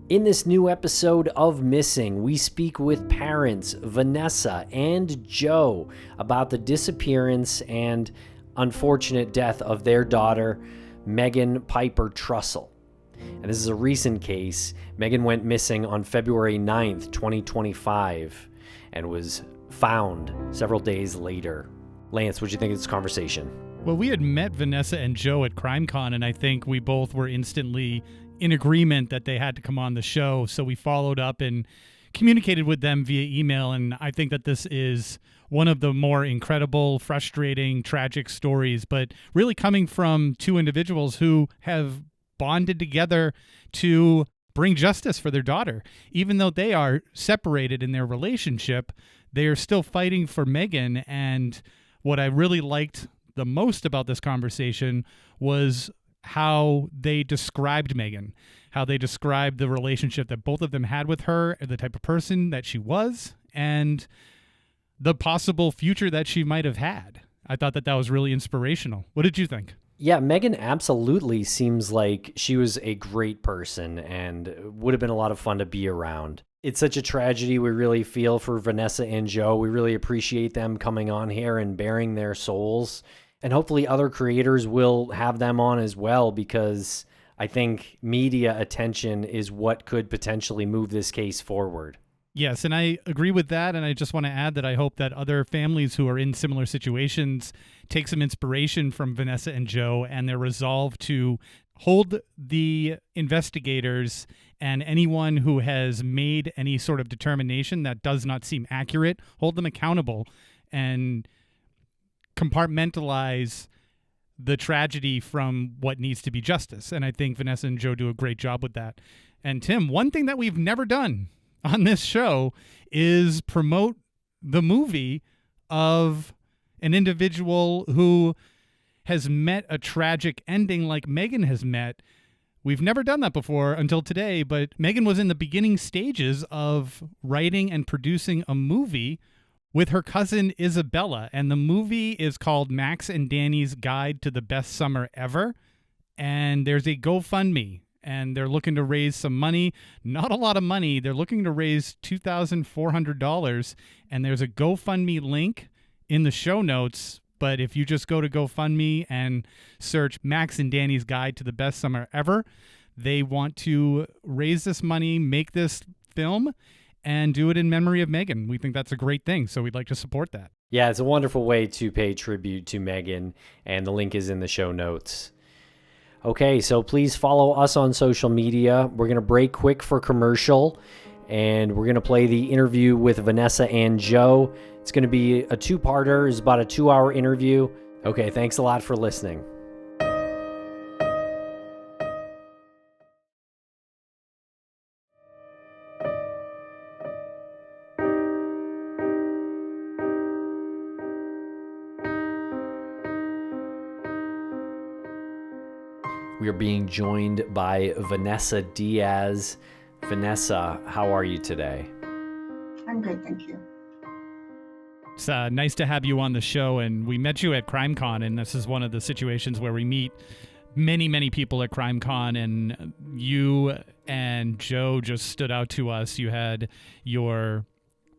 In this new episode of Missing, we speak with parents Vanessa and Joe about the disappearance and unfortunate death of their daughter, Megan Piper Trussell. And this is a recent case. Megan went missing on February 9th, 2025, and was found several days later. Lance, what'd you think of this conversation? Well, we had met Vanessa and Joe at CrimeCon, and I think we both were instantly in agreement that they had to come on the show. So we followed up and communicated with them via email. And I think that this is one of the more incredible, frustrating, tragic stories, but really coming from two individuals who have bonded together to bring justice for their daughter. Even though they are separated in their relationship, they are still fighting for Megan. And what I really liked the most about this conversation was how they described Megan, how they described the relationship that both of them had with her, the type of person that she was, and the possible future that she might have had. I thought that was really inspirational. What did you think? Yeah, Megan absolutely seems like she was a great person and would have been a lot of fun to be around. It's such a tragedy we really feel for Vanessa and Joe. We really appreciate them coming on here and bearing their souls. And hopefully other creators will have them on as well, because I think media attention is what could potentially move this case forward. Yes, and I agree with that. And I just want to add that I hope that other families who are in similar situations take some inspiration from Vanessa and Joe and their resolve to hold the investigators and anyone who has made any sort of determination that does not seem accurate, hold them accountable and compartmentalize the tragedy from what needs to be justice. And I think Vanessa and Joe do a great job with that. And Tim, one thing that we've never done on this show is promote the movie of an individual who has met a tragic ending like Megan has met. We've never done that before until today, but Megan was in the beginning stages of writing and producing a movie with her cousin Isabella, and the movie is called Max and Danny's Guide to the Best Summer Ever, and there's a GoFundMe, and they're looking to raise some money. Not a lot of money. They're looking to raise $2,400, and there's a GoFundMe link in the show notes, but if you just go to GoFundMe and search Max and Danny's Guide to the Best Summer Ever, they want to raise this money, make this film, and do it in memory of Megan. We think that's a great thing, so we'd like to support that. Yeah, it's a wonderful way to pay tribute to Megan, and the link is in the show notes. Okay, so please follow us on social media. We're going to break quick for commercial, and we're going to play the interview with Vanessa and Joe. It's going to be a two-parter. It's about a 2-hour interview. Okay, thanks a lot for listening. We are being joined by Vanessa Diaz. Vanessa, how are you today? I'm good, thank you. It's nice to have you on the show, and we met you at CrimeCon, and this is one of the situations where we meet many, many people at CrimeCon, and you and Joe just stood out to us. You had your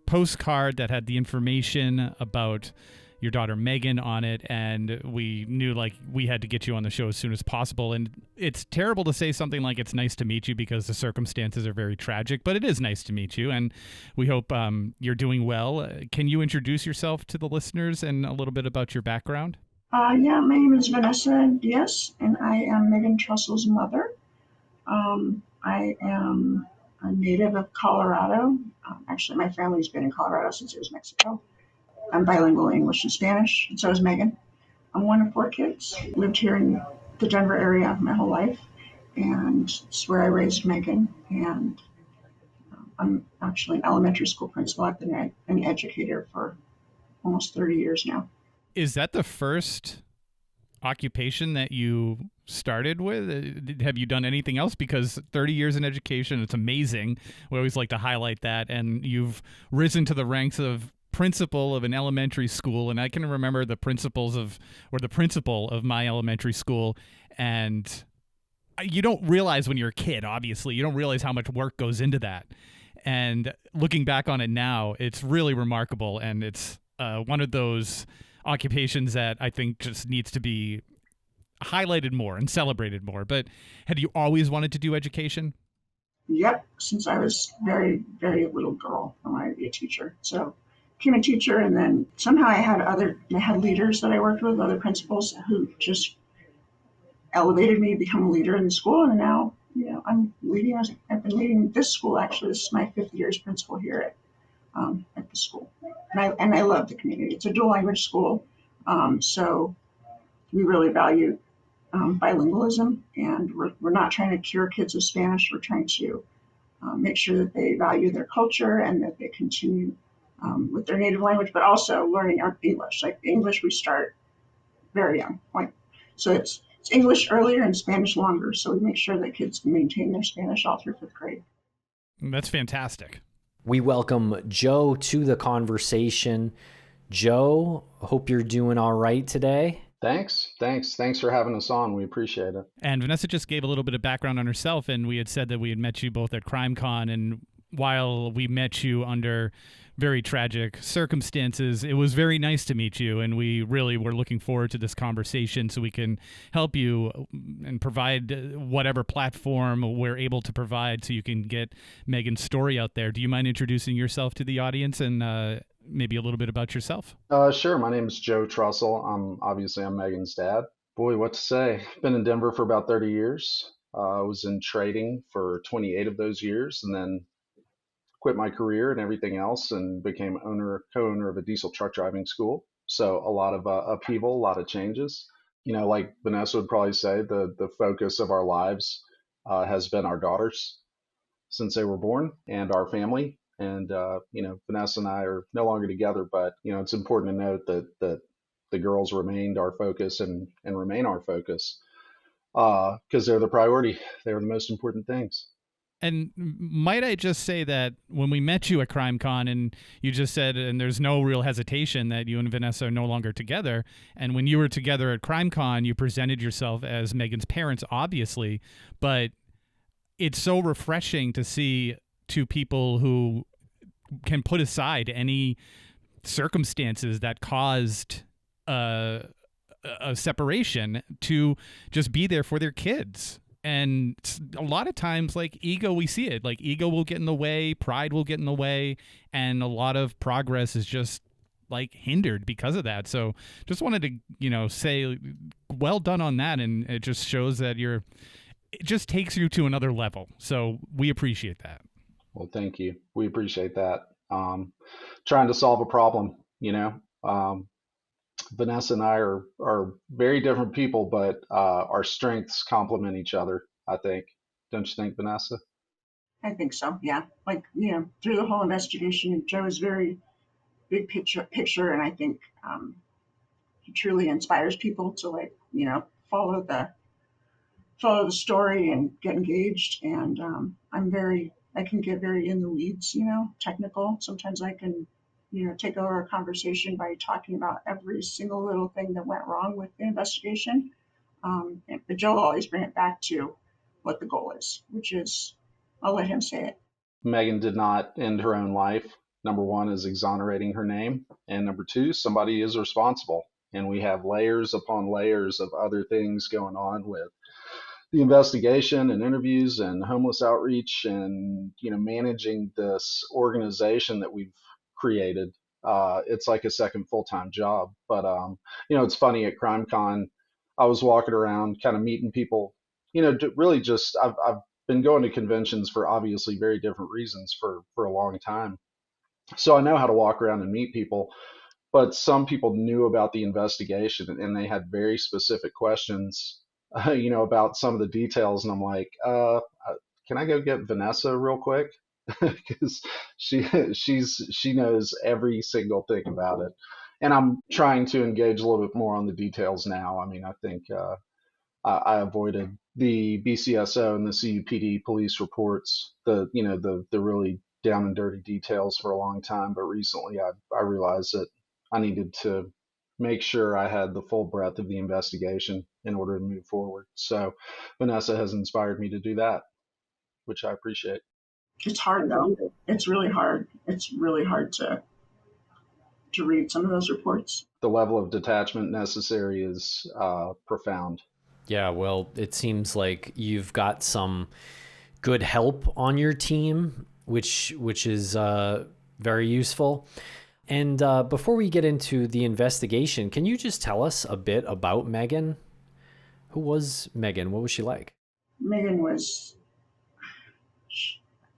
postcard that had the information about your daughter Megan on it, and we knew like we had to get you on the show as soon as possible. And it's terrible to say something like it's nice to meet you because the circumstances are very tragic, but it is nice to meet you, and we hope you're doing well. Can you introduce yourself to the listeners and a little bit about your background? Yeah, my name is Vanessa Diaz, and I am Megan Trussell's mother. I am a native of Colorado. Actually, my family's been in Colorado since it was Mexico. I'm bilingual English and Spanish, and so is Megan. I'm one of 4 kids. Lived here in the Denver area my whole life, and it's where I raised Megan. And I'm actually an elementary school principal. I've been an educator for almost 30 years now. Is that the first occupation that you started with? Have you done anything else? Because 30 years in education, it's amazing. We always like to highlight that. And you've risen to the ranks of principal of an elementary school, and I can remember the principal of my elementary school, and you don't realize when you're a kid, obviously. You don't realize how much work goes into that. And looking back on it now, it's really remarkable. And it's one of those occupations that I think just needs to be highlighted more and celebrated more. But had you always wanted to do education? Yep, since I was very, very little girl, I wanted to be a teacher. So became a teacher, and then somehow I had leaders that I worked with, other principals who just elevated me to become a leader in the school, and now I've been leading this school. Actually, this is my 5th year as principal here at the school, and I love the community. It's a dual language school, so we really value bilingualism, and we're not trying to cure kids of Spanish. We're trying to make sure that they value their culture and that they continue with their native language, but also learning our English. Like English, we start very young. So it's English earlier and Spanish longer. So we make sure that kids can maintain their Spanish all through 5th grade. That's fantastic. We welcome Joe to the conversation. Joe, hope you're doing all right today. Thanks for having us on. We appreciate it. And Vanessa just gave a little bit of background on herself, and we had said that we had met you both at CrimeCon, and while we met you under very tragic circumstances, it was very nice to meet you, and we really were looking forward to this conversation so we can help you and provide whatever platform we're able to provide so you can get Megan's story out there. Do you mind introducing yourself to the audience and maybe a little bit about yourself? Sure. My name is Joe Trussell. I'm Megan's dad. Boy, what to say? Been in Denver for about 30 years. I was in trading for 28 of those years, and then quit my career and everything else and became co-owner of a diesel truck driving school. So a lot of upheaval, a lot of changes. Like Vanessa would probably say, the focus of our lives has been our daughters since they were born and our family. And, Vanessa and I are no longer together, but, it's important to note that the girls remained our focus and remain our focus because they're the priority. They're the most important things. And might I just say that when we met you at CrimeCon, and you just said, and there's no real hesitation that you and Vanessa are no longer together, and when you were together at CrimeCon, you presented yourself as Megan's parents, obviously, but it's so refreshing to see two people who can put aside any circumstances that caused a separation to just be there for their kids. And a lot of times, like ego, we see it. Like ego will get in the way, pride will get in the way, and a lot of progress is just like hindered because of that. So just wanted to, say well done on that. And it just shows that it just takes you to another level. So we appreciate that. Well, thank you. We appreciate that. Trying to solve a problem, Vanessa and I are very different people, but our strengths complement each other, I think. Don't you think, Vanessa? I think so, yeah. Through the whole investigation, Joe is very big picture, and I think he truly inspires people to follow the story and get engaged. And I can get very in the weeds, technical. Sometimes I can take over a conversation by talking about every single little thing that went wrong with the investigation. But Joe will always bring it back to what the goal is, which is, I'll let him say it. Megan did not end her own life. Number one is exonerating her name. And number two, somebody is responsible. And we have layers upon layers of other things going on with the investigation and interviews and homeless outreach and, managing this organization that we've created. It's like a second full-time job. But, it's funny at CrimeCon, I was walking around kind of meeting people, really just, I've been going to conventions for obviously very different reasons for a long time. So I know how to walk around and meet people, but some people knew about the investigation and they had very specific questions, about some of the details. And I'm like, can I go get Vanessa real quick? Because she knows every single thing about it. And I'm trying to engage a little bit more on the details now. I mean, I think I avoided the BCSO and the CUPD police reports, the really down and dirty details for a long time. But recently I realized that I needed to make sure I had the full breadth of the investigation in order to move forward. So Vanessa has inspired me to do that, which I appreciate. It's hard though. It's really hard. It's really hard to read some of those reports. The level of detachment necessary is profound. Yeah, well, it seems like you've got some good help on your team, which is very useful. And before we get into the investigation, can you just tell us a bit about Megan? Who was Megan? What was she like? Megan was,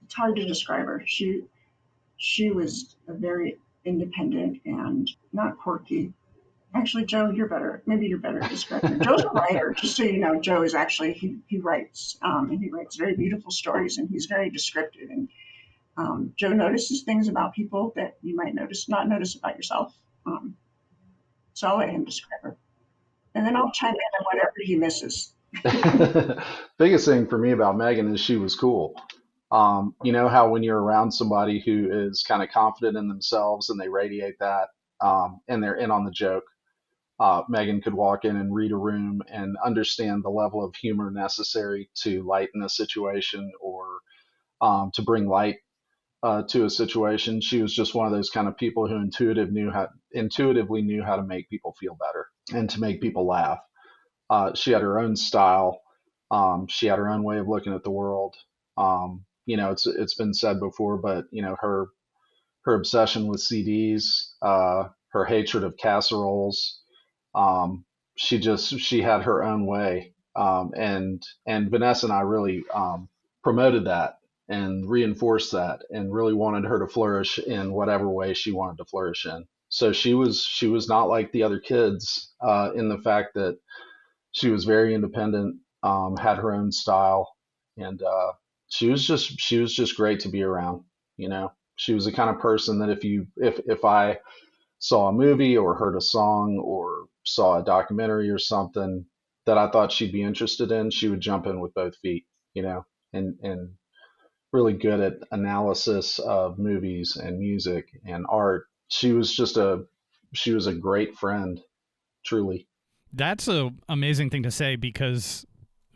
it's hard to describe her. She was a very independent and not quirky. Actually, Joe, maybe you're better at describing her. Joe's a writer, just so you know. Joe is actually, he writes, and he writes very beautiful stories, and he's very descriptive. And Joe notices things about people that you might not notice about yourself. So I'll let him describe her. And then I'll chime in on whatever he misses. Biggest thing for me about Megan is she was cool. You know how when you're around somebody who is kind of confident in themselves and they radiate that, and they're in on the joke. Megan could walk in and read a room and understand the level of humor necessary to lighten a situation or to bring light to a situation. She was just one of those kind of people who intuitively knew how to make people feel better and to make people laugh. She had her own style. She had her own way of looking at the world. It's been said before, but her obsession with CDs, her hatred of casseroles. She had her own way, and Vanessa and I really promoted that and reinforced that, and really wanted her to flourish in whatever way she wanted to flourish in. So she was not like the other kids in the fact that she was very independent, had her own style, and she was just great to be around. She was the kind of person that if I saw a movie or heard a song or saw a documentary or something that I thought she'd be interested in, she would jump in with both feet, and really good at analysis of movies and music and art. She was a great friend, truly. That's an amazing thing to say because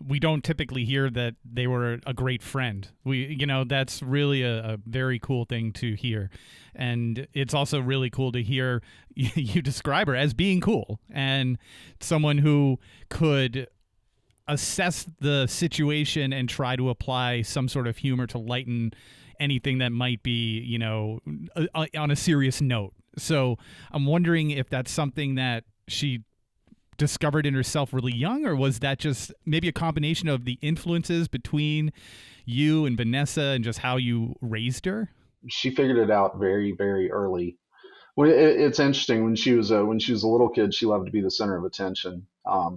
we don't typically hear that they were a great friend. That's really a very cool thing to hear. And it's also really cool to hear you describe her as being cool and someone who could assess the situation and try to apply some sort of humor to lighten anything that might be, on a serious note. So I'm wondering if that's something that she discovered in herself really young, or was that just maybe a combination of the influences between you and Vanessa and just how you raised her? She figured it out very, very early. Well, it's interesting. When she was a little kid, she loved to be the center of attention.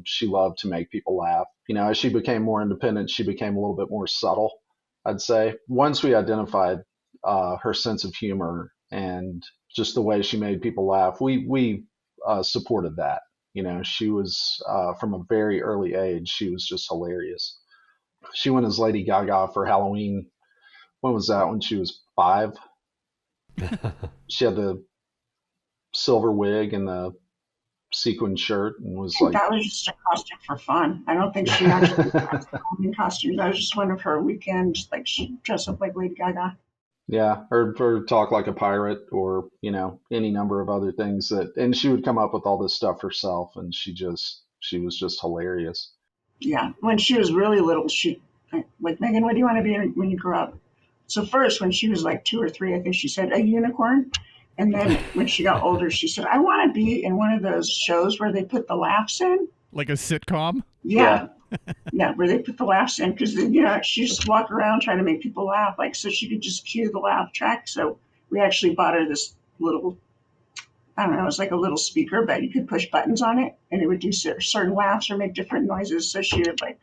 She loved to make people laugh. As she became more independent, she became a little bit more subtle, I'd say. Once we identified her sense of humor and just the way she made people laugh, we supported that. She was from a very early age, she was just hilarious. She went as Lady Gaga for Halloween. When was that? When she was 5. She had the silver wig and the sequin shirt and was like, that was just a costume for fun. I don't think she actually had Halloween costumes. That was just one of her weekends, like she dressed up like Lady Gaga. Yeah, or talk like a pirate, or any number of other things and she would come up with all this stuff herself, and she was just hilarious. Yeah, when she was really little, she like, Megan, what do you want to be when you grow up? So first, when she was like 2 or 3, I think she said a unicorn, and then when she got older, she said, I want to be in one of those shows where they put the laughs in, like a sitcom. Yeah. Yeah, where they put the laughs in, because she just walk around trying to make people laugh, like, so she could just cue the laugh track. So we actually bought her this little, I don't know, it was like a little speaker, but you could push buttons on it and it would do certain laughs or make different noises. So she would like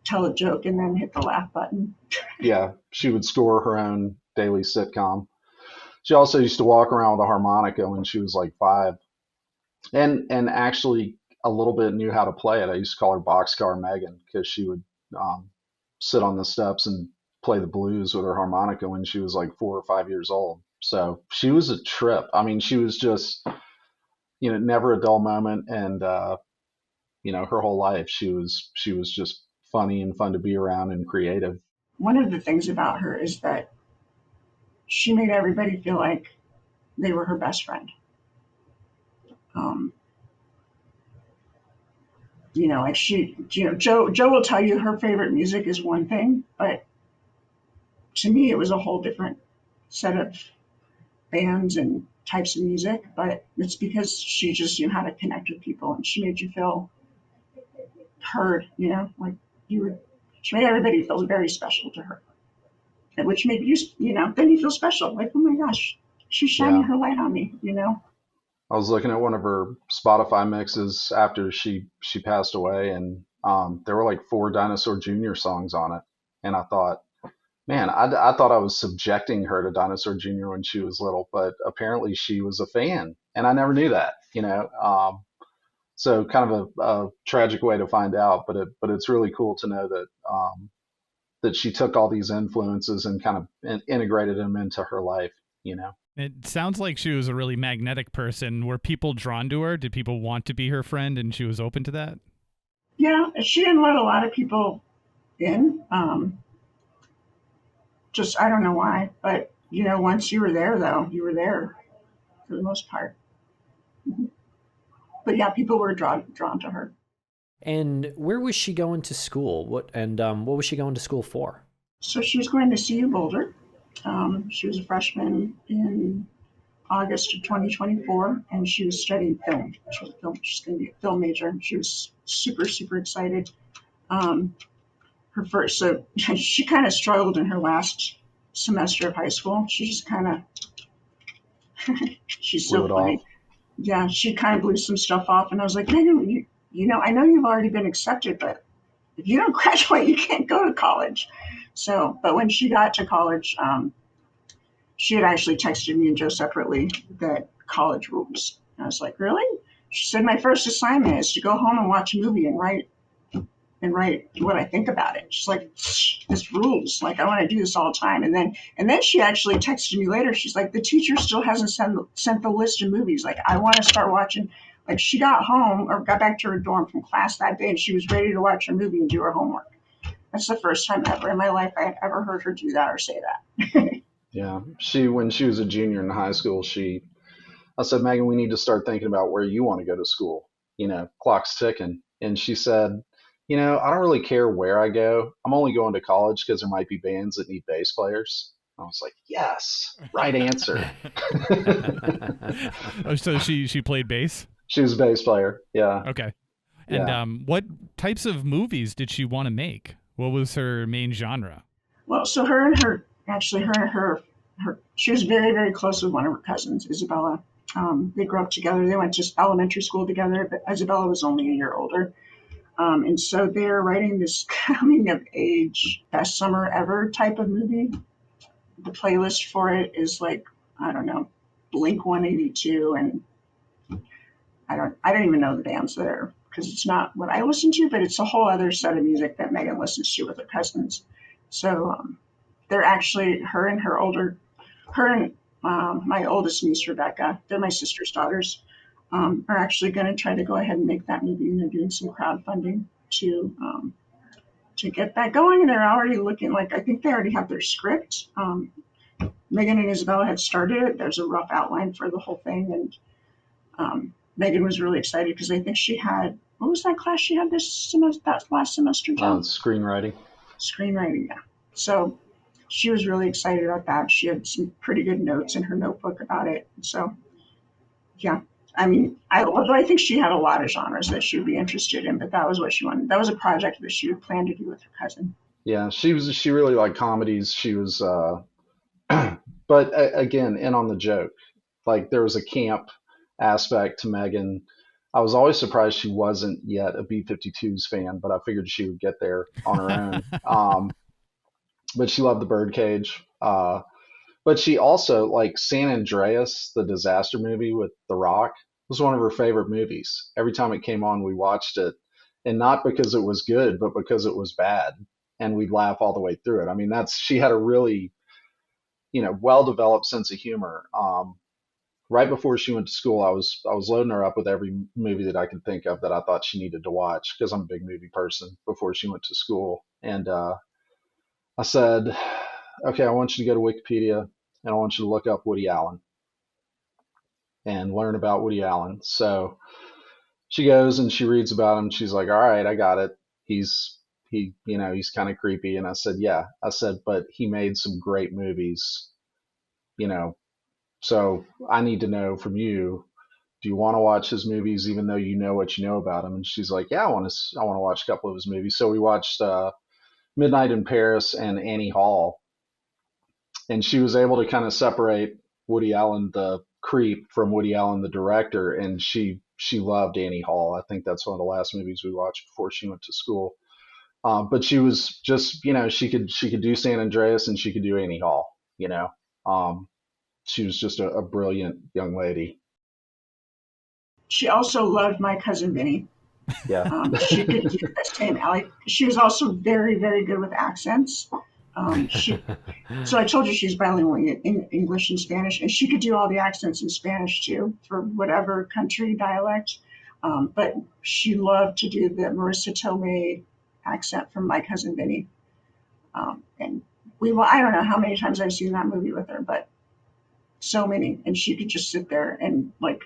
tell a joke and then hit the laugh button. Yeah, she would score her own daily sitcom. She also used to walk around with a harmonica when she was like 5, and actually a little bit knew how to play it. I used to call her Boxcar Megan because she would sit on the steps and play the blues with her harmonica when she was like 4 or 5 years old. So she was a trip. I mean, she was just, never a dull moment. And her whole life she was just funny and fun to be around and creative. One of the things about her is that she made everybody feel like they were her best friend. Um, like Joe will tell you her favorite music is one thing, but to me, it was a whole different set of bands and types of music. But it's because she just knew how to connect with people, and she made you feel heard. Like you were. She made everybody feel very special to her, and which made you, then you feel special. Like, oh my gosh, she's shining Yeah. her light on me. I was looking at one of her Spotify mixes after she passed away, and there were like 4 Dinosaur Jr. songs on it. And I thought, man, I thought I was subjecting her to Dinosaur Jr. when she was little, but apparently she was a fan, and I never knew that. So kind of a tragic way to find out, but it's really cool to know that she took all these influences and kind of integrated them into her life. It sounds like she was a really magnetic person. Were people drawn to her? Did people want to be her friend and she was open to that? Yeah, she didn't let a lot of people in. Just I don't know why, but once you were there, though, you were there for the most part. But yeah, people were drawn to her. And where was she going to school? What was she going to school for? So she was going to CU Boulder. She was a freshman in August of 2024, and she was studying film. She's going to be a film major. She was super, super excited. So she kind of struggled in her last semester of high school. She just kind of, she's Blew so it funny. off. Yeah, she kind of blew some stuff off, and I was like, Megan, I know you've already been accepted, but if you don't graduate, you can't go to college. So, but when she got to college, she had actually texted me and Joe separately that college rules. And I was like, really? She said, my first assignment is to go home and watch a movie and write what I think about it. She's like, this rules. Like, I want to do this all the time. And then she actually texted me later. She's like, the teacher still hasn't sent the list of movies. Like, I want to start watching. Like, she got home or got back to her dorm from class that day, and she was ready to watch her movie and do her homework. That's the first time ever in my life I had ever heard her do that or say that. Yeah. When she was a junior in high school, I said, Megan, we need to start thinking about where you want to go to school. Clock's ticking. And she said, I don't really care where I go. I'm only going to college because there might be bands that need bass players. I was like, yes, right answer. Oh, so she played bass? She was a bass player. Yeah. Okay. And Yeah. What types of movies did she want to make? What was her main genre? Well, so her and her, she was very, very close with one of her cousins, Isabella. They grew up together. They went to elementary school together, but Isabella was only a year older. And so they're writing this coming of age best summer ever type of movie. The playlist for it is like, I don't know, Blink 182, and I don't even know the bands there because it's not what I listen to, but it's a whole other set of music that Megan listens to with her cousins. So they're actually her and my oldest niece Rebecca. They're my sister's daughters. Are actually going to try to go ahead and make that movie, and they're doing some crowdfunding to get that going. And they're already looking like I think they already have their script. Megan and Isabella had started it. There's a rough outline for the whole thing, and Megan was really excited because I think she had what was that class she had this semester? That last semester, John? Screenwriting. Screenwriting, yeah. So she was really excited about that. She had some pretty good notes in her notebook about it. So yeah, I mean, although I think she had a lot of genres that she would be interested in, but that was what she wanted. That was a project that she would plan to do with her cousin. Yeah. She really liked comedies. She was, but again, in on the joke. Like there was a camp aspect to Megan. I was always surprised she wasn't yet a B-52s fan, but I figured she would get there on her own. But she loved the Birdcage. But she also like San Andreas, the disaster movie with The Rock, was one of her favorite movies. Every time it came on, we watched it, and not because it was good, but because it was bad, and we'd laugh all the way through it. I mean, she had a really well developed sense of humor. right before she went to school, I was loading her up with every movie that I could think of that I thought she needed to watch because I'm a big movie person before she went to school. And I said, okay, I want you to go to Wikipedia and I want you to look up Woody Allen and learn about Woody Allen. So she goes and she reads about him. She's like, all right, I got it. He's kind of creepy. And I said, yeah. I said, but he made some great movies, you know. So I need to know from you, do you want to watch his movies even though you know what you know about him? And she's like, yeah, I want to watch a couple of his movies. So we watched Midnight in Paris and Annie Hall, and she was able to kind of separate Woody Allen the creep from Woody Allen the director, and she loved Annie Hall. I think that's one of the last movies we watched before she went to school. But she was just, she could do San Andreas and she could do Annie Hall. Um, she was just a brilliant young lady. She also loved My Cousin Vinny. Yeah. She could do the same. She was also very, very good with accents. So I told you she's bilingual in English and Spanish, and she could do all the accents in Spanish too, for whatever country dialect. But she loved to do the Marissa Tomei accent from My Cousin Vinny. And I don't know how many times I've seen that movie with her, but so many. And she could just sit there and like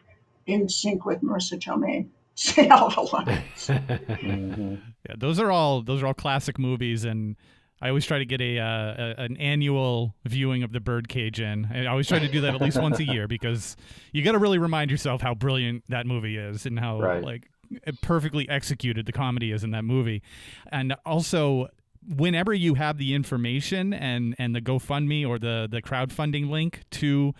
in sync with Marissa Tomei say all the lines. Mm-hmm. Yeah, those are all classic movies, and I always try to get an annual viewing of The Birdcage in. I always try to do that at least once a year because you got to really remind yourself how brilliant that movie is and how like perfectly executed the comedy is in that movie. And also, whenever you have the information and the GoFundMe or the crowdfunding link to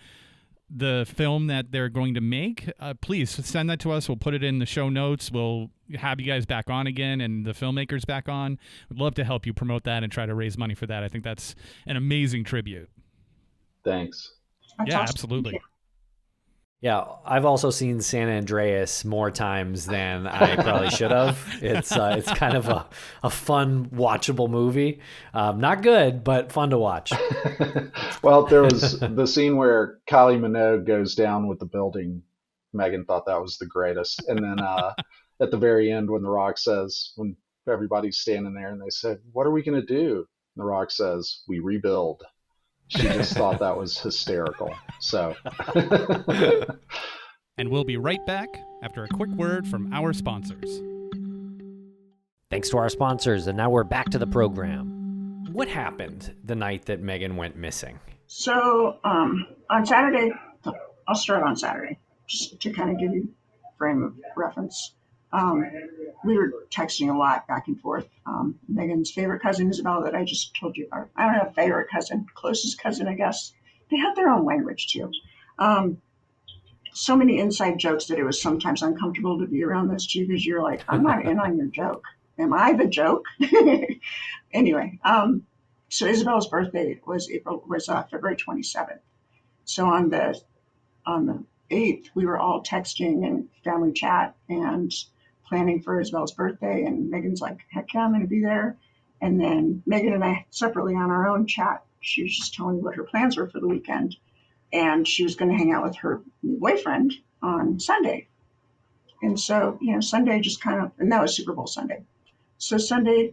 the film that they're going to make, please send that to us. We'll put it in the show notes. We'll have you guys back on again and the filmmakers back on. We'd love to help you promote that and try to raise money for that. I think that's an amazing tribute. Thanks. That's yeah, awesome. absolutely. Yeah, I've also seen San Andreas more times than I probably should have. It's kind of a fun, watchable movie. Not good, but fun to watch. Well, there was the scene where Kylie Minogue goes down with the building. Megan thought that was the greatest. And then at the very end, when The Rock says, when everybody's standing there and they said, what are we going to do? And The Rock says, we rebuild. She just thought that was hysterical. So. And we'll be right back after a quick word from our sponsors. Thanks to our sponsors, and now we're back to the program. What happened the night that Megan went missing? So on Saturday, I'll start on Saturday, just to kind of give you a frame of reference. We were texting a lot back and forth. Megan's favorite cousin, Isabel, that I just told you, or I don't have a favorite cousin, closest cousin, I guess. They have their own language too. So many inside jokes that it was sometimes uncomfortable to be around those two because you're like, I'm not in on your joke. Am I the joke? Anyway, so Isabel's birthday was February 27th. So on the 8th, we were all texting and family chat and planning for Isabel's birthday. And Megan's like, heck yeah, I'm going to be there. And then Megan and I separately on our own chat, she was just telling me what her plans were for the weekend. And she was going to hang out with her new boyfriend on Sunday. And so, Sunday just kind of, and that was Super Bowl Sunday. So Sunday,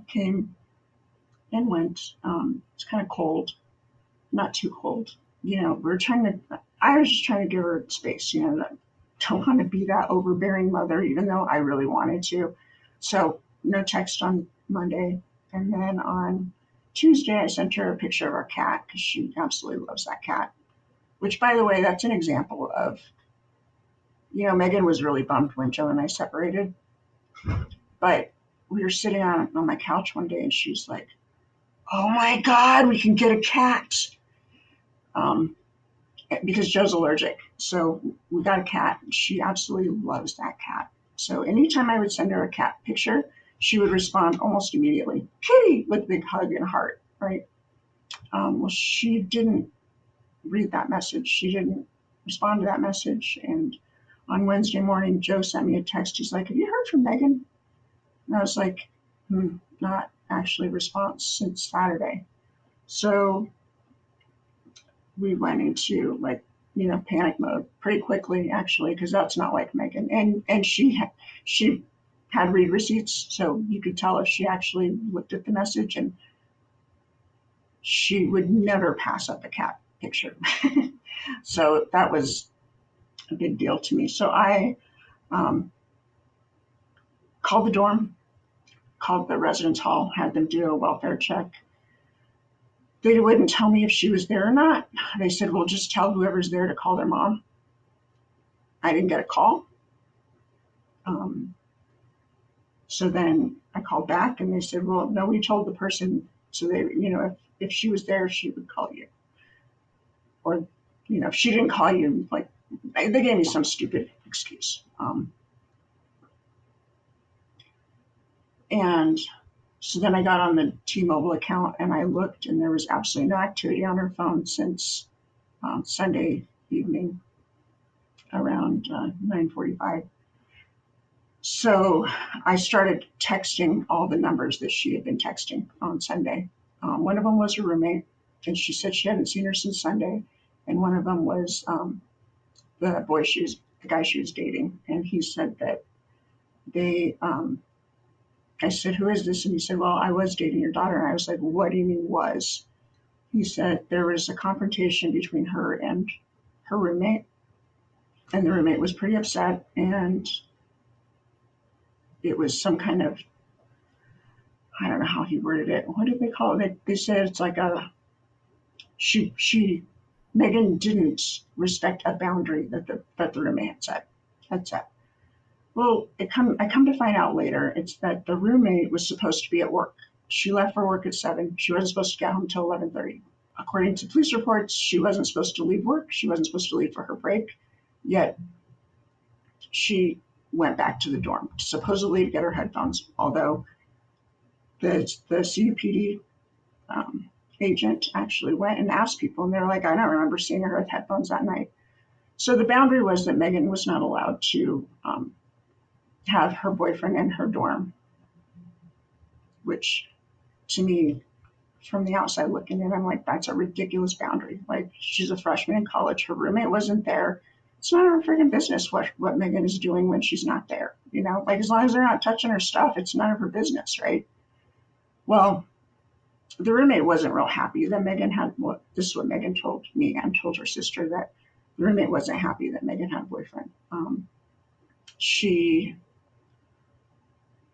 came and went. It's kind of cold, not too cold. I was just trying to give her space, don't want to be that overbearing mother, even though I really wanted to. So no text on Monday. And then on Tuesday, I sent her a picture of our cat because she absolutely loves that cat, which, by the way, that's an example of, Megan was really bummed when Joe and I separated. But we were sitting on my couch one day and she's like, oh my God, we can get a cat. Because Joe's allergic. So we got a cat. She absolutely loves that cat. So anytime I would send her a cat picture, she would respond almost immediately, kitty, with a big hug and heart, right? Well, she didn't read that message. She didn't respond to that message. And on Wednesday morning, Joe sent me a text. He's like, have you heard from Megan? And I was like, not actually response since Saturday. So we went into panic mode pretty quickly, actually, because that's not like Megan. And she had read receipts, so you could tell if she actually looked at the message, and she would never pass up a cat picture. So that was a big deal to me. So I called the dorm, called the residence hall, had them do a welfare check. They wouldn't tell me if she was there or not. They said, well, just tell whoever's there to call their mom. I didn't get a call. So then I called back and they said, well, no, we told the person. So they, if she was there, she would call you. Or, if she didn't call you, like, they gave me some stupid excuse. And so then I got on the T-Mobile account and I looked, and there was absolutely no activity on her phone since Sunday evening around 9:45. So I started texting all the numbers that she had been texting on Sunday. One of them was her roommate, and she said she hadn't seen her since Sunday. And one of them was the guy she was dating, and he said that they. I said, who is this? And he said, well, I was dating your daughter. And I was like, what do you mean was? He said there was a confrontation between her and her roommate, and the roommate was pretty upset, and it was some kind of, I don't know how he worded it. What did they call it? They said it's like Megan didn't respect a boundary that the roommate had set. Well, I come to find out later, it's that the roommate was supposed to be at work. She left for work at 7. She wasn't supposed to get home till 11:30. According to police reports, she wasn't supposed to leave work. She wasn't supposed to leave for her break. Yet she went back to the dorm, supposedly to get her headphones, although the CUPD agent actually went and asked people, and they're like, I don't remember seeing her with headphones that night. So the boundary was that Megan was not allowed to have her boyfriend in her dorm, which to me, from the outside looking in, I'm like, that's a ridiculous boundary. Like, she's a freshman in college. Her roommate wasn't there. It's not her freaking business what Megan is doing when she's not there. Like, as long as they're not touching her stuff, it's none of her business, right? Well, the roommate wasn't real happy that Megan had, this is what Megan told me and told her sister, that the roommate wasn't happy that Megan had a boyfriend. She,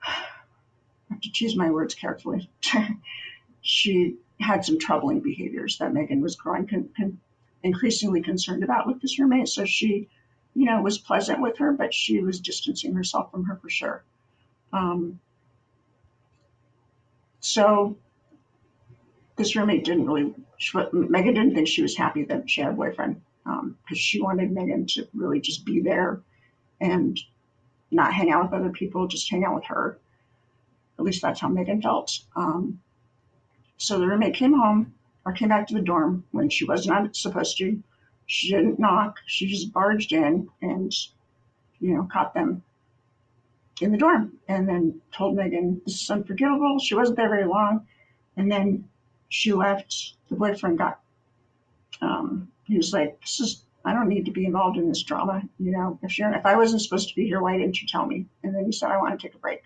I have to choose my words carefully. She had some troubling behaviors that Megan was growing increasingly concerned about with this roommate. So she, was pleasant with her, but she was distancing herself from her for sure. So this roommate Megan didn't think she was happy that she had a boyfriend, because she wanted Megan to really just be there and not hang out with other people, just hang out with her. At least that's how Megan felt. So the roommate came back to the dorm when she was not supposed to. She didn't knock. She just barged in and, caught them in the dorm, and then told Megan, this is unforgivable. She wasn't there very long. And then she left. The boyfriend got, he was like, I don't need to be involved in this drama. If I wasn't supposed to be here, why didn't you tell me? And then he said, I want to take a break.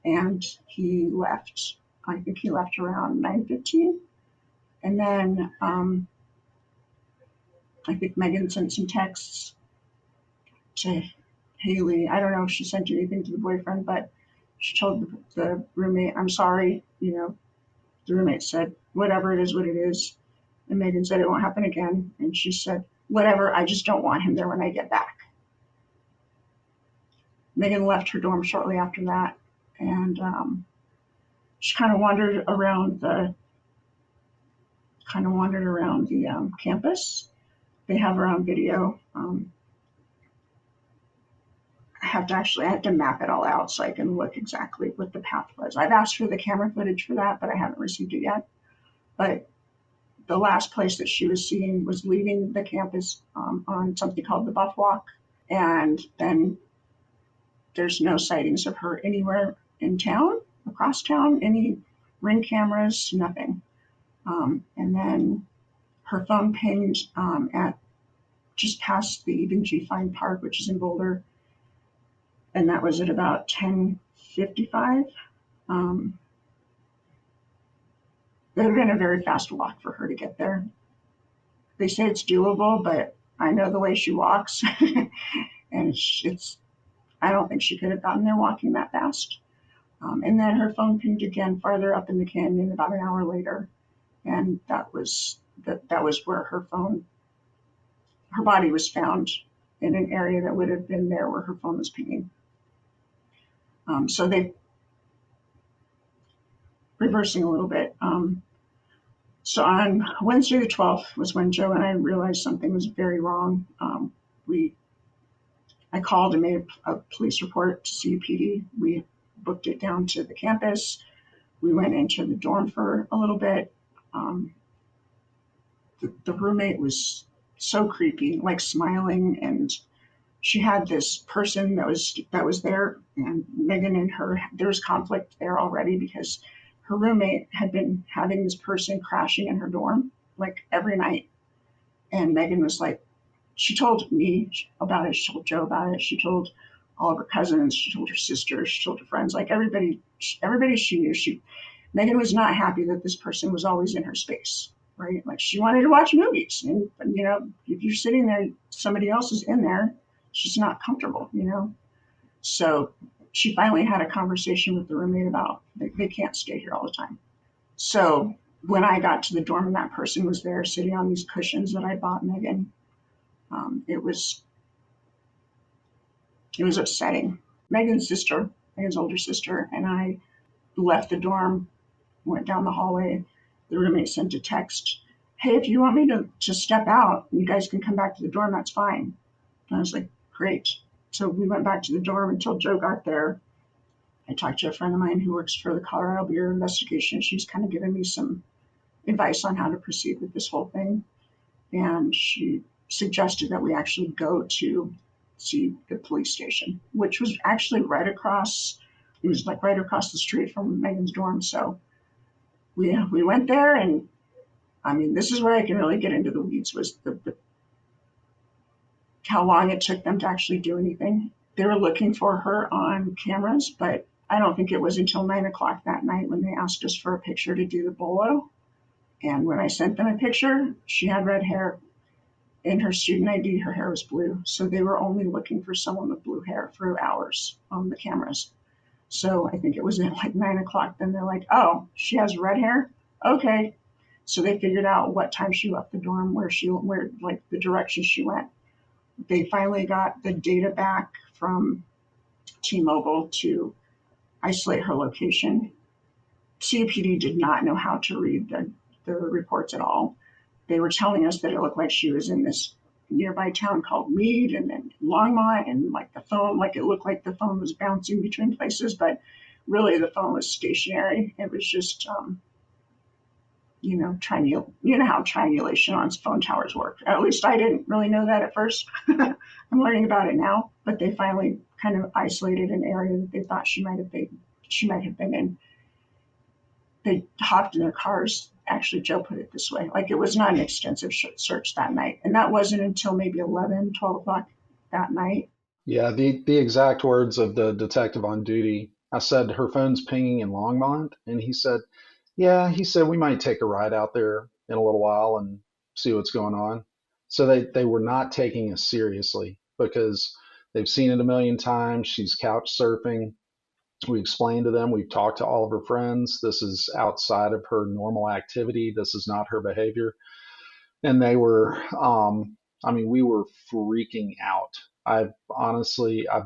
And he left. I think he left around 9:15. And then I think Megan sent some texts to Haley. I don't know if she sent anything to the boyfriend, but she told the roommate, I'm sorry. The roommate said, whatever, it is what it is. And Megan said, it won't happen again. And she said, whatever, I just don't want him there when I get back. Megan left her dorm shortly after that. And she kind of wandered around the campus. They have her on video. I had to map it all out so I can look exactly what the path was. I've asked for the camera footage for that, but I haven't received it yet. But the last place that she was seen was leaving the campus on something called the Buff Walk. And then there's no sightings of her anywhere in town, across town, any Ring cameras, nothing. And then her phone pinged at just past the Even G Fine Park, which is in Boulder. And that was at about 10:55. It would have been a very fast walk for her to get there. They say it's doable, but I know the way she walks, and I don't think she could have gotten there walking that fast. And then her phone pinged again farther up in the canyon about an hour later, and that was where her body was found in an area that would have been there where her phone was pinging. So they reversing a little bit. So on Wednesday the 12th was when Joe and I realized something was very wrong. I called and made a police report to CUPD. We booked it down to the campus. We went into the dorm for a little bit. The roommate was so creepy, like smiling, and she had this person that was there, and Megan and her, there was conflict there already because her roommate had been having this person crashing in her dorm like every night. And Megan was like, she told me about it, she told Joe about it, she told all of her cousins, she told her sisters, she told her friends, like everybody she knew. Megan was not happy that this person was always in her space, right? Like she wanted to watch movies, and if you're sitting there, somebody else is in there, she's not comfortable, So she finally had a conversation with the roommate about they can't stay here all the time. So when I got to the dorm and that person was there sitting on these cushions that I bought Megan, it was upsetting. Megan's older sister, and I left the dorm, went down the hallway. The roommate sent a text, "Hey, if you want me to step out, you guys can come back to the dorm, that's fine." And I was like, great. So we went back to the dorm until Joe got there. I talked to a friend of mine who works for the Colorado Bureau of Investigation. She was kind of giving me some advice on how to proceed with this whole thing. And she suggested that we actually go to see the police station, which was actually right across the street from Megan's dorm. So we went there, and I mean, this is where I can really get into the weeds, was how long it took them to actually do anything. They were looking for her on cameras, but I don't think it was until 9:00 that night when they asked us for a picture to do the bolo. And when I sent them a picture, she had red hair. In her student ID, her hair was blue. So they were only looking for someone with blue hair for hours on the cameras. So I think it was at like 9:00. Then they're like, oh, she has red hair? Okay. So they figured out what time she left the dorm, where like the direction she went. They finally got the data back from T-Mobile to isolate her location. CUPD did not know how to read the reports at all. They were telling us that it looked like she was in this nearby town called Meade and then Longmont, and like the phone, like it looked like the phone was bouncing between places, but really the phone was stationary. It was just, how triangulation on phone towers work. At least I didn't really know that at first. I'm learning about it now, but they finally kind of isolated an area that they thought she might have been in. They hopped in their cars. Actually, Joe put it this way, like it was not an extensive search that night. And that wasn't until maybe 12:00 that night. Yeah, the exact words of the detective on duty, I said, her phone's pinging in Longmont. And he said, we might take a ride out there in a little while and see what's going on. So they were not taking us seriously because they've seen it a million times. She's couch surfing. We explained to them, we've talked to all of her friends. This is outside of her normal activity. This is not her behavior. And they were, we were freaking out. I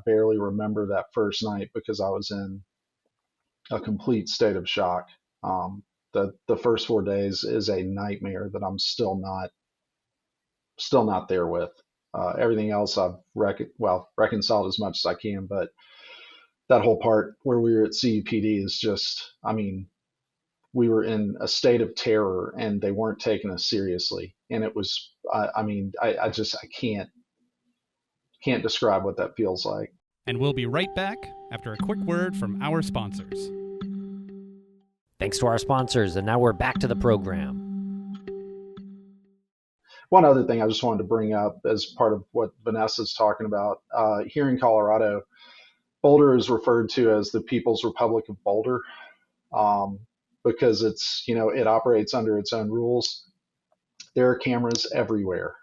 barely remember that first night because I was in a complete state of shock. The first 4 days is a nightmare that I'm still not there with. Everything else I've reconciled as much as I can, but that whole part where we were at CUPD is just, we were in a state of terror and they weren't taking us seriously. And it was, I can't describe what that feels like. And we'll be right back after a quick word from our sponsors. Thanks to our sponsors, and now we're back to the program. One other thing I just wanted to bring up as part of what Vanessa's talking about, here in Colorado, Boulder is referred to as the People's Republic of Boulder, um, because it operates under its own rules. There are cameras everywhere,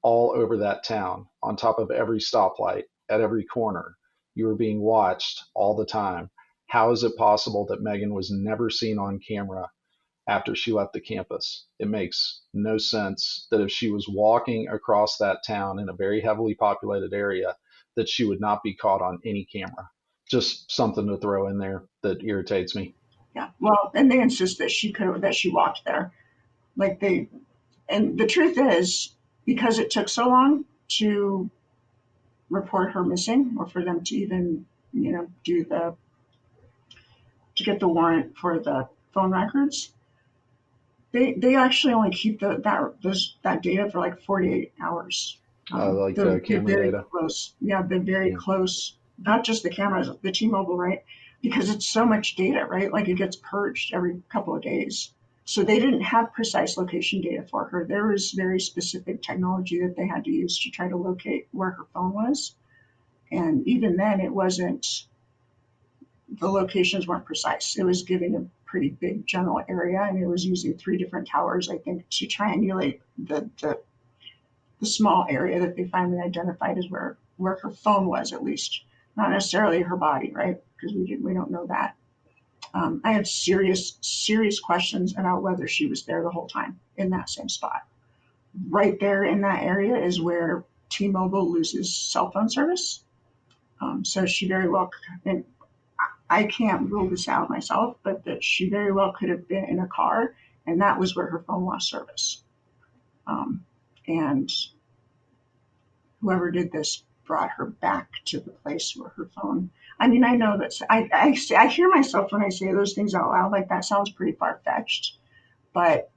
all over that town, on top of every stoplight, at every corner. You were being watched all the time. How is it possible that Megan was never seen on camera after she left the campus? It makes no sense that if she was walking across that town in a very heavily populated area, that she would not be caught on any camera. Just something to throw in there that irritates me. Yeah. Well, and they insist that she walked there. And the truth is, because it took so long to report her missing, or for them to even, to get the warrant for the phone records, they actually only keep that data for like 48 hours. Like the camera very data. close. Yeah, they're very Yeah. close. Not just the cameras, the T-Mobile, right? Because it's so much data, right? Like it gets purged every couple of days. So they didn't have precise location data for her. There was very specific technology that they had to use to try to locate where her phone was. And even then, the locations weren't precise. It was giving a pretty big general area, and it was using 3 different towers, I think, to triangulate the small area that they finally identified as where her phone was, at least. Not necessarily her body, right? Because we don't know that. I have serious questions about whether she was there the whole time in that same spot. Right there in that area is where T-Mobile loses cell phone service. So she very well, and I can't rule this out myself, but that she very well could have been in a car, and that was where her phone lost service. And whoever did this brought her back to the place where her phone. I mean, I know that I hear myself when I say those things out loud, like that sounds pretty far-fetched, but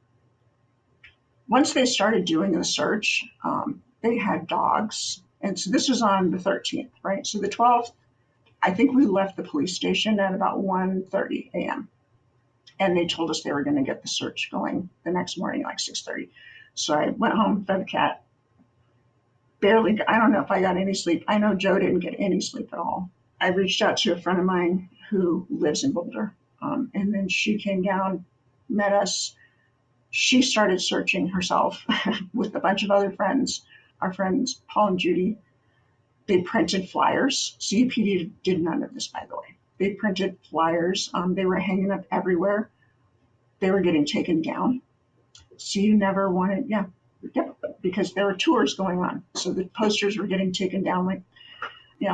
once they started doing the search, they had dogs. And so this was on the 13th, right? So the 12th, I think we left the police station at about 1:30 a.m. And they told us they were going to get the search going the next morning, like 6:30. So I went home, fed the cat. I don't know if I got any sleep. I know Joe didn't get any sleep at all. I reached out to a friend of mine who lives in Boulder. And then she came down, met us. She started searching herself with a bunch of other friends, our friends, Paul and Judy. They printed flyers. CUPD did none of this, by the way. They printed flyers. They were hanging up everywhere. They were getting taken down. So you never wanted, because there were tours going on. So the posters were getting taken down. Like,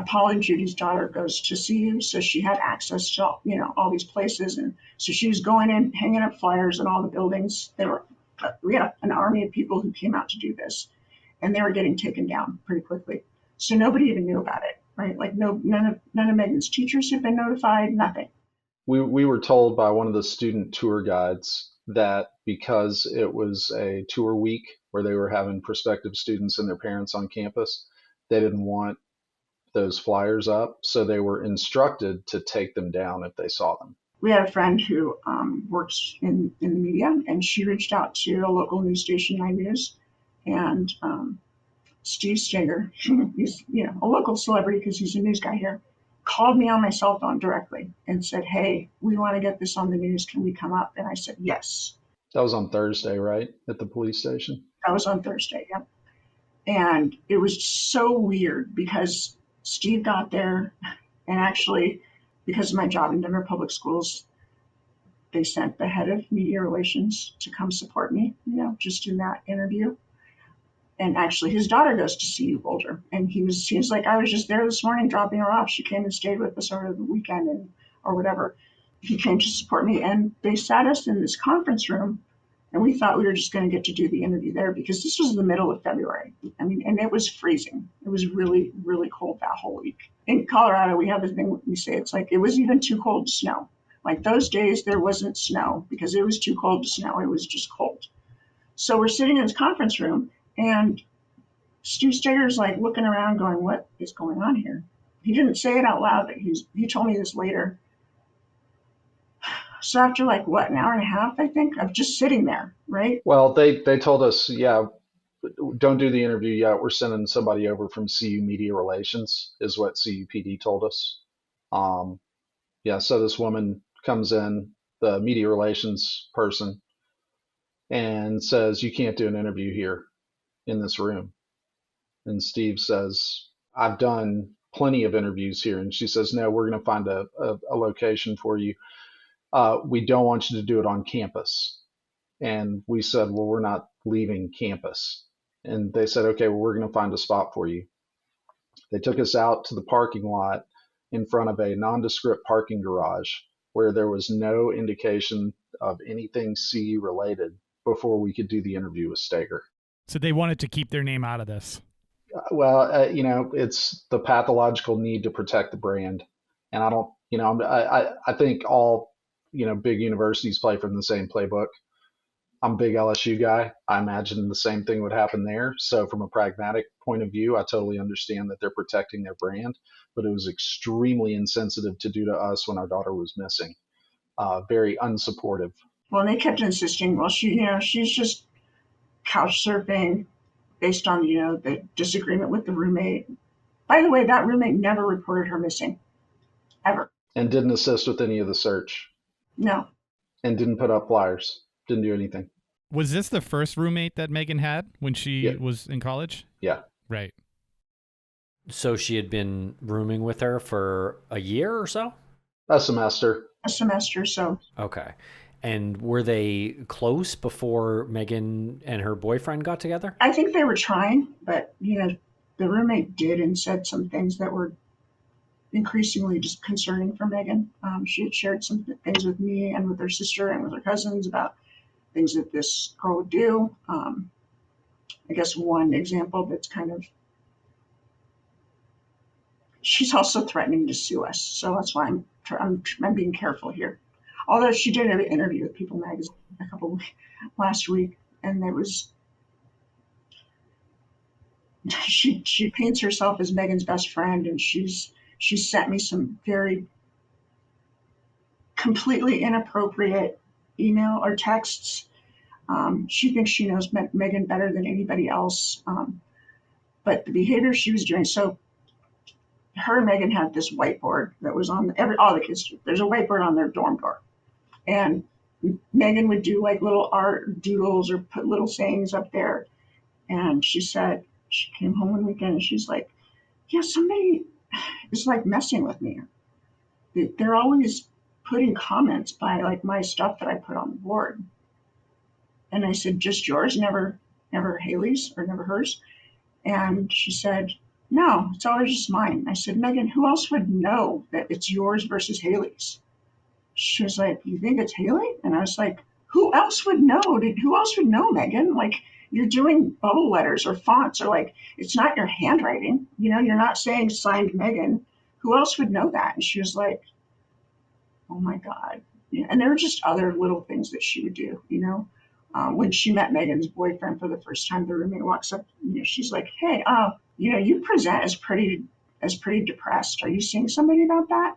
Paul and Judy's daughter goes to CU, so she had access to all these places, and so she was going in, hanging up flyers in all the buildings. We had an army of people who came out to do this, and they were getting taken down pretty quickly. So nobody even knew about it, right? Like none of Megan's teachers had been notified. Nothing. We were told by one of the student tour guides that because it was a tour week where they were having prospective students and their parents on campus, they didn't want those flyers up, so they were instructed to take them down if they saw them. We had a friend who works in the media, and she reached out to a local news station, 9 News, and Steve Steger, he's a local celebrity because he's a news guy here, called me on my cell phone directly and said, "Hey, we want to get this on the news. Can we come up?" And I said, "Yes." That was on Thursday, right? At the police station? That was on Thursday, yeah. And it was so weird because Steve got there, and actually, because of my job in Denver Public Schools, they sent the head of media relations to come support me, just in that interview. And actually, his daughter goes to CU Boulder, and he was like, "I was just there this morning dropping her off. She came and stayed with us over the weekend or whatever." He came to support me, and they sat us in this conference room, and we thought we were just going to get to do the interview there because this was the middle of February. I mean, and it was freezing. It was really, really cold that whole week. In Colorado, we have this thing we say, it's like it was even too cold to snow. Like those days, there wasn't snow because it was too cold to snow. It was just cold. So we're sitting in this conference room, and Stu Steger's like looking around going, "What is going on here?" He didn't say it out loud, but he told me this later. So after an hour and a half, I think, of just sitting there, right? Well, they told us, yeah, don't do the interview yet. We're sending somebody over from CU Media Relations, is what CUPD told us. Yeah, so this woman comes in, the media relations person, and says, "You can't do an interview here in this room." And Steve says, "I've done plenty of interviews here." And she says, "No, we're going to find a location for you. We don't want you to do it on campus." And we said, "Well, we're not leaving campus." And they said, "Okay, well, we're going to find a spot for you." They took us out to the parking lot in front of a nondescript parking garage where there was no indication of anything CU related before we could do the interview with Steger. So they wanted to keep their name out of this. Well, it's the pathological need to protect the brand. And I don't, I think all, big universities play from the same playbook. I'm a big LSU guy. I imagine the same thing would happen there. So from a pragmatic point of view, I totally understand that they're protecting their brand, but it was extremely insensitive to do to us when our daughter was missing. Very unsupportive. Well, they kept insisting, well, she's just couch surfing based on, the disagreement with the roommate. By the way, that roommate never reported her missing, ever. And didn't assist with any of the search. No. And didn't put up flyers. Didn't do anything. Was this the first roommate that Megan had when she was in college? Yeah. Right. So she had been rooming with her for a year or so? A semester. A semester or so. Okay. And were they close before Megan and her boyfriend got together? I think they were trying, but, the roommate did and said some things that were increasingly just concerning for Megan. She had shared some things with me and with her sister and with her cousins about things that this girl would do. I guess one example that's kind of, she's also threatening to sue us. So that's why I'm being careful here. Although she did an interview with People Magazine last week, and there was, she paints herself as Megan's best friend, and she sent me some very completely inappropriate email or texts. She thinks she knows Megan better than anybody else, but the behavior she was doing. So her and Megan had this whiteboard that was on all the kids. There's a whiteboard on their dorm door, and Megan would do like little art doodles or put little sayings up there. And she said she came home one weekend and she's like, "Yeah, somebody is like messing with me. They're always putting comments by like my stuff that I put on the board." And I said, "Just yours, never Haley's or never hers?" And she said, "No, it's always just mine." I said, "Megan, who else would know that it's yours versus Haley's?" She was like, "You think it's Haley?" And I was like, who else would know? Who else would know, Megan? Like, you're doing bubble letters or fonts, or like, it's not your handwriting. You're not saying signed Megan. Who else would know that? And she was like, "Oh my God." Yeah, and there were just other little things that she would do, when she met Megan's boyfriend for the first time, the roommate walks up, she's like, "Hey, you present as pretty depressed. Are you seeing somebody about that?"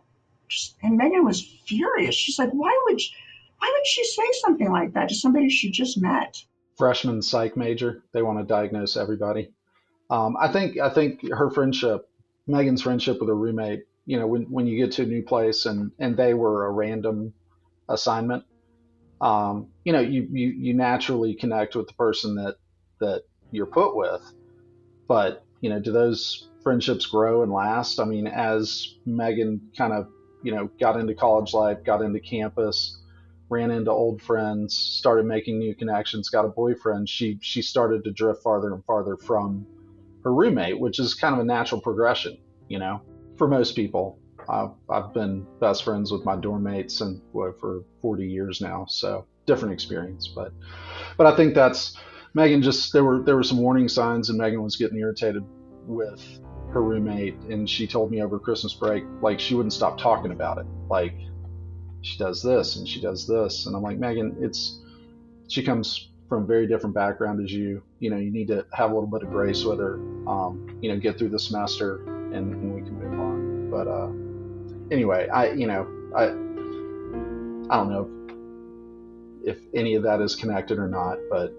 And Megan was furious. She's like, why would she say something like that to somebody she just met? Freshman psych major. They want to diagnose everybody. I think her friendship, Megan's friendship with her roommate, when you get to a new place and they were a random assignment, you naturally connect with the person that you're put with. But, do those friendships grow and last? I mean, as Megan kind of, got into college life, got into campus, ran into old friends, started making new connections, got a boyfriend, she started to drift farther and farther from her roommate, which is kind of a natural progression, for most people. I've been best friends with my dorm mates and for 40 years now, so different experience. But I think that's Megan. Just there were some warning signs, and Megan was getting irritated with her roommate, and she told me over Christmas break, like, she wouldn't stop talking about it. Like, she does this and she does this, and I'm like, Megan, she comes from a very different background as you. You need to have a little bit of grace with her. Get through the semester, and we can move on. But anyway, I don't know if any of that is connected or not, but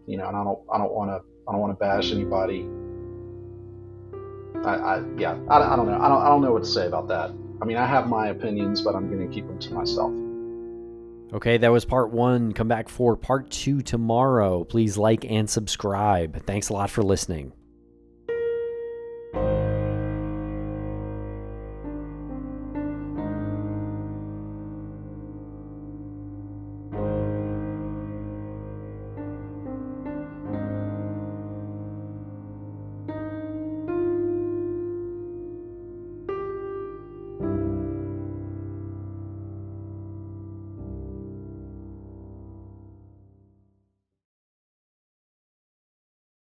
and I don't want to bash anybody. I don't know. I don't know what to say about that. I mean, I have my opinions, but I'm going to keep them to myself. Okay, that was part 1. Come back for part 2 tomorrow. Please like and subscribe. Thanks a lot for listening.